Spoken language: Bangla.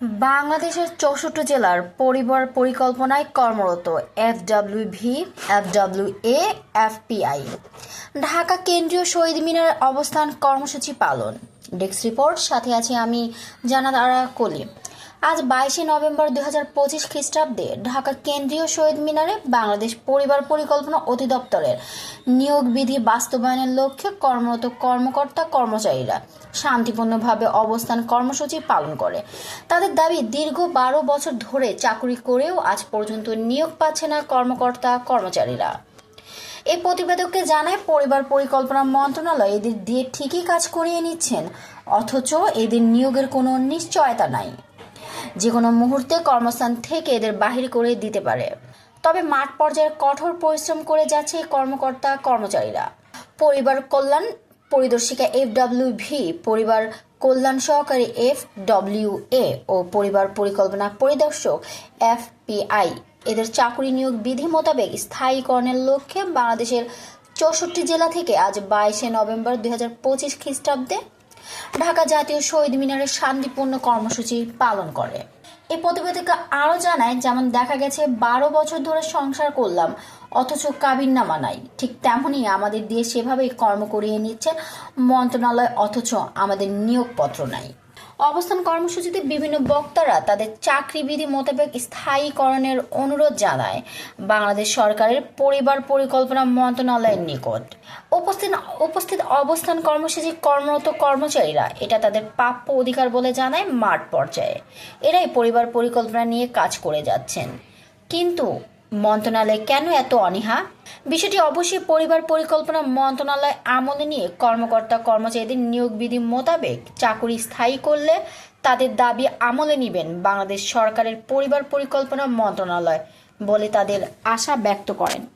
বাংলাদেশের ৬৪ জেলার পরিবার পরিকল্পনায় কর্মরত এফডব্লিউভি, এফডব্লিউএ, এফপিআই। ঢাকা কেন্দ্রীয় শহীদ মিনারে অবস্থান কর্মসূচি পালন। ডেস্ক রিপোর্ট, সাথে আছি আমি জানাদারা কলি। আজ 22শে নভেম্বর 2025 খ্রিস্টাব্দে ঢাকা কেন্দ্রীয় শহীদ মিনারে বাংলাদেশ পরিবার পরিকল্পনা অধিদপ্তরের নিয়োগ বিধি বাস্তবায়নের লক্ষ্যে কর্মরত কর্মকর্তা কর্মচারীরা শান্তিপূর্ণভাবে অবস্থান কর্মসূচি পালন করে। তাদের দাবি, দীর্ঘ 12 বছর ধরে চাকরি করেও আজ পর্যন্ত নিয়োগ পাচ্ছে না কর্মকর্তা কর্মচারীরা। এই প্রতিবেদককে জানায়, পরিবার পরিকল্পনা মন্ত্রণালয় এদের দিয়ে ঠিকই কাজ করিয়ে নিচ্ছেন, অথচ এদের নিয়োগের কোনো নিশ্চয়তা নাই। যে কোনো মুহূর্তে কর্মস্থান থেকে এদের বাহির করে দিতে পারে। তবে মাঠ পর্যায়ে কঠোর পরিশ্রম করে যাচ্ছে এই কর্মকর্তা কর্মচারীরা। পরিবার কল্যাণ পরিদর্শিকা এফডব্লিউভি, পরিবার কল্যাণ সহকারী এফডব্লিউএ ও পরিবার পরিকল্পনা পরিদর্শক এফপিআই এদের চাকরি নিয়োগ বিধি মোতাবেক স্থায়ীকরণের লক্ষ্যে বাংলাদেশের ৬৪ জেলা থেকে আজ 22শে নভেম্বর 2025 খ্রিস্টাব্দে ঢাকা জাতীয় শহীদ মিনারে শান্তিপূর্ণ কর্মসূচি পালন করে। এই প্রতিবেদকে আরও জানায়, যেমন দেখা গেছে 12 বছর ধরে সংসার করলাম অথচ কাবিননামা নাই, ঠিক তেমনই আমাদের দিয়ে সেভাবেই কর্ম করিয়ে নিচ্ছেন মন্ত্রণালয়, অথচ আমাদের নিয়োগপত্র নাই। অবস্থান কর্মসূচিতে বিভিন্ন বক্তারা তাদের চাকরি বিধি মোতাবেক স্থায়ীকরণের অনুরোধ জানায় বাংলাদেশ সরকারের পরিবার পরিকল্পনা মন্ত্রণালয়ের নিকট। উপস্থিত অবস্থান কর্মসূচি কর্মরত কর্মচারীরা এটা তাদের প্রাপ্য অধিকার বলে জানায় মাঠ পর্যায়ে। এরাই পরিবার পরিকল্পনা নিয়ে কাজ করে যাচ্ছেন, কিন্তু মন্ত্রণালয় কেন এত অনীহা? বিষয়টি অবশ্যই পরিবার পরিকল্পনা মন্ত্রণালয় আমলে নিয়ে কর্মকর্তা কর্মচারীদের নিয়োগ বিধি মোতাবেক চাকরি স্থায়ী করলে তাদের দাবি আমলে নেবেন বাংলাদেশ সরকারের পরিবার পরিকল্পনা মন্ত্রণালয় বলে তাদের আশা ব্যক্ত করেন।